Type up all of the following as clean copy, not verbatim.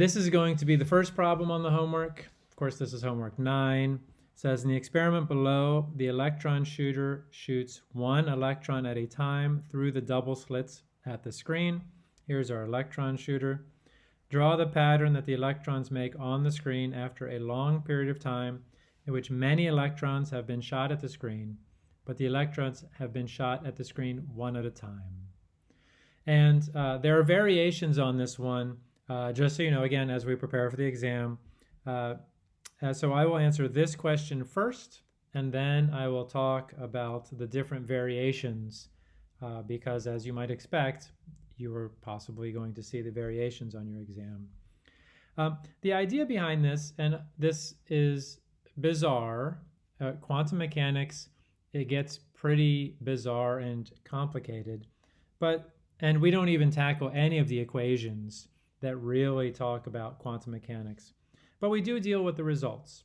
This is going to be the first problem on the homework. Of course, this is homework 9. It says in the experiment below, the electron shooter shoots one electron at a time through the double slits at the screen. Here's our electron shooter. Draw the pattern that the electrons make on the screen after a long period of time in which many electrons have been shot at the screen, but the electrons have been shot at the screen one at a time. And there are variations on this one, just so you know, again, as we prepare for the exam. So I will answer this question first, and then I will talk about the different variations, because as you might expect, you are possibly going to see the variations on your exam. The idea behind this, and this is bizarre, quantum mechanics, it gets pretty bizarre and complicated, and we don't even tackle any of the equations that really talk about quantum mechanics. But we do deal with the results.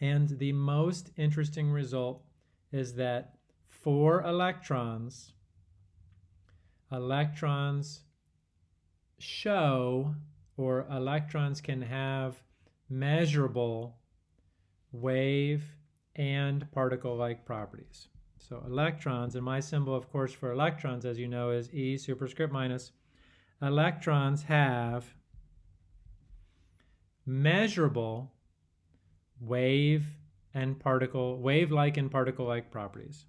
And the most interesting result is that for electrons show, or electrons can have measurable wave and particle-like properties. So electrons, and my symbol, of course, for electrons, as you know, is E superscript minus. Electrons have measurable wave-like and particle-like properties.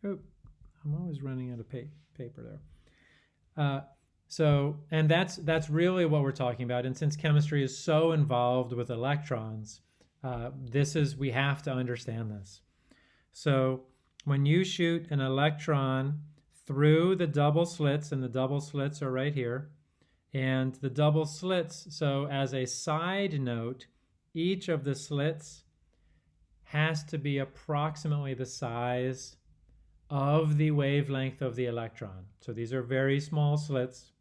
Oh, I'm always running out of paper there. And that's really what we're talking about. And since chemistry is so involved with electrons, we have to understand this. So when you shoot an electron through the double slits, and the double slits are right here, and the double slits, so as a side note, each of the slits has to be approximately the size of the wavelength of the electron. So these are very small slits,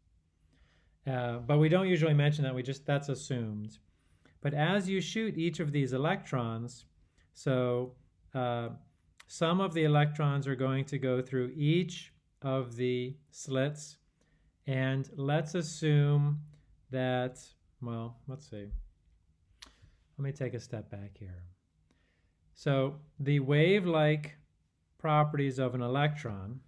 but we don't usually mention that, that's assumed. But as you shoot each of these electrons, so some of the electrons are going to go through each of the slits, and let's assume that, well, let's see. Let me take a step back here. So the wave-like properties of an electron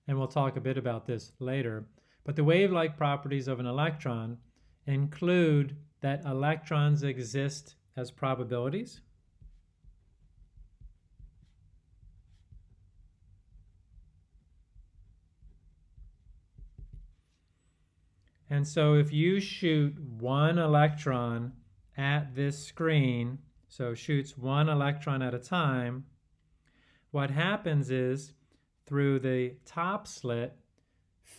and we'll talk a bit about this later, but the wave-like properties of an electron include that electrons exist as probabilities, and so if you shoot one electron at this screen, so shoots one electron at a time, what happens is through the top slit,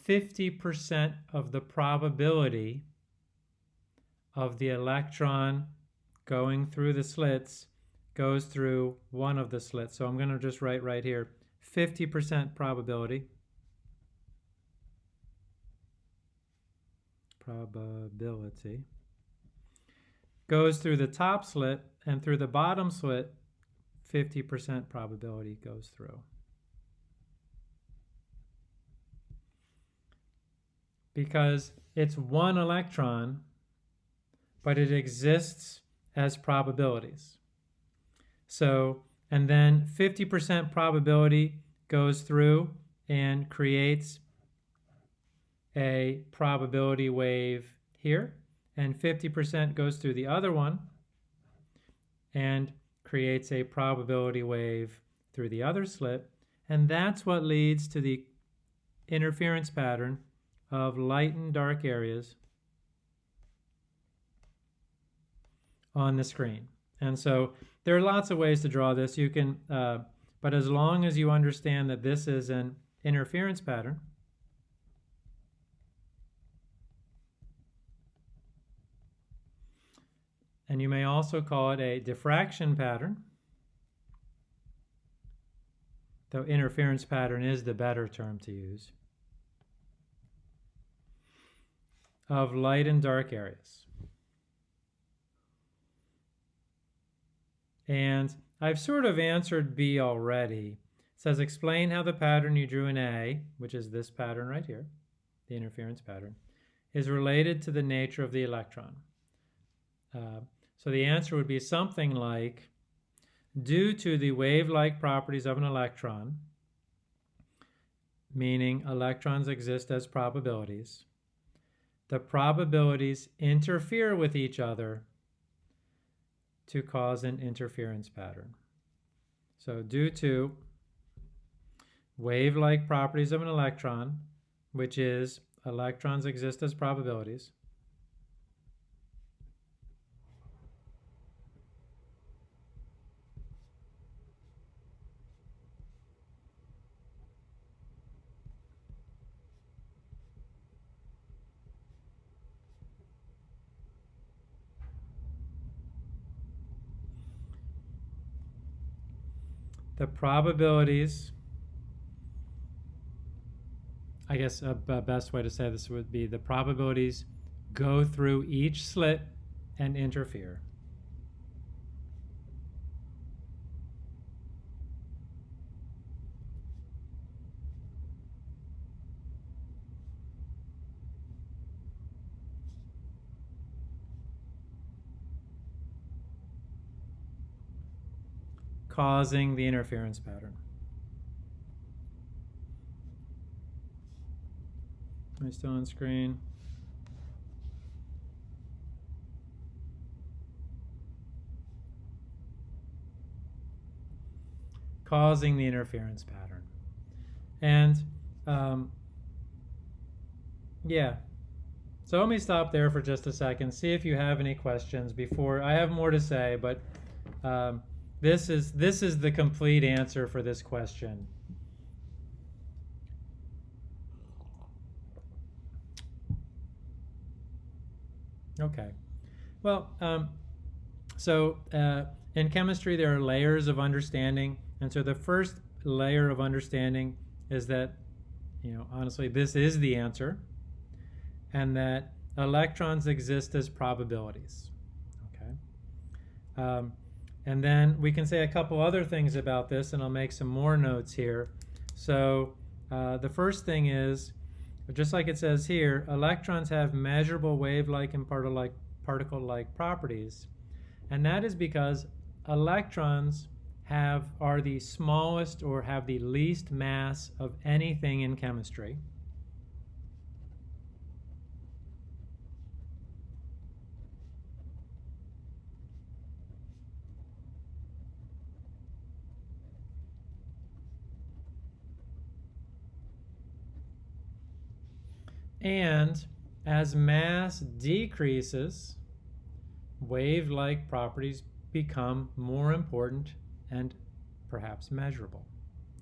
50% of the probability of the electron going through the slits goes through one of the slits. So I'm going to just write right here, 50% probability goes through the top slit, and through the bottom slit, 50% probability goes through. Because it's one electron, but it exists as probabilities. So, and then 50% probability goes through and creates a probability wave here, and 50% goes through the other one and creates a probability wave through the other slit, and that's what leads to the interference pattern of light and dark areas on the screen. And so there are lots of ways to draw this. You can, but as long as you understand that this is an interference pattern, and you may also call it a diffraction pattern, though interference pattern is the better term to use, of light and dark areas. And I've sort of answered B already. It says explain how the pattern you drew in A, which is this pattern right here, the interference pattern, is related to the nature of the electron. So the answer would be something like, due to the wave-like properties of an electron, meaning electrons exist as probabilities, the probabilities interfere with each other to cause an interference pattern. So due to wave-like properties of an electron, which is electrons exist as probabilities, the probabilities, I guess a best way to say this would be the probabilities go through each slit and interfere. Causing the interference pattern. Am I still on screen? Causing the interference pattern. And yeah, so let me stop there for just a second, see if you have any questions before I have more to say, but this is the complete answer for this question. Okay, well, so in chemistry there are layers of understanding, and so the first layer of understanding is that, honestly, this is the answer, and that electrons exist as probabilities. Okay, and then we can say a couple other things about this, and I'll make some more notes here. So the first thing is, just like it says here, electrons have measurable wave-like and particle-like properties. And that is because electrons are the smallest or have the least mass of anything in chemistry. And as mass decreases, wave-like properties become more important and perhaps measurable.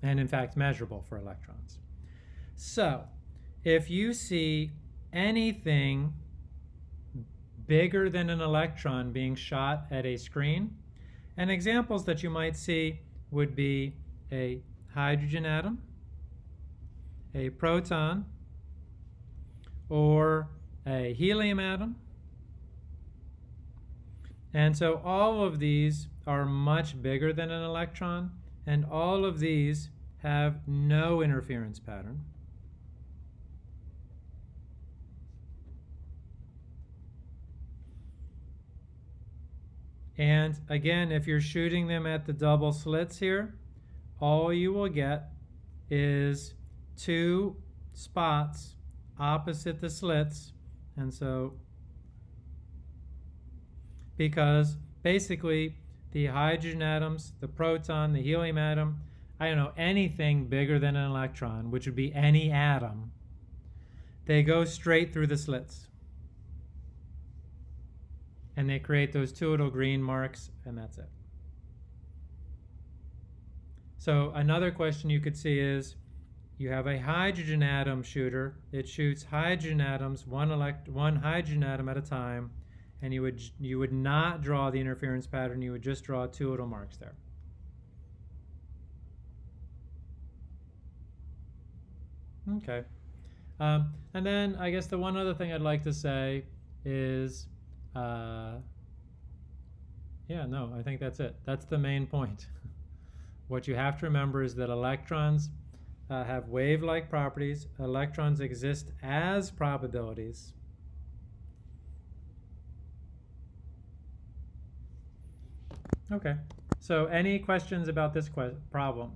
And in fact, measurable for electrons. So, if you see anything bigger than an electron being shot at a screen, and examples that you might see would be a hydrogen atom, a proton, or a helium atom. And so all of these are much bigger than an electron, and all of these have no interference pattern. And again, if you're shooting them at the double slits here, all you will get is two spots opposite the slits. And so, because basically the hydrogen atoms, the proton, the helium atom, I don't know, anything bigger than an electron, which would be any atom, they go straight through the slits. And they create those two little green marks, and that's it. So another question you could see is, you have a hydrogen atom shooter. It shoots hydrogen atoms, one hydrogen atom at a time, and you would not draw the interference pattern. You would just draw two little marks there. Okay. And then I guess the one other thing I'd like to say is, yeah, no, I think that's it. That's the main point. What you have to remember is that electrons have wave-like properties. Electrons exist as probabilities. Okay, so any questions about this problem?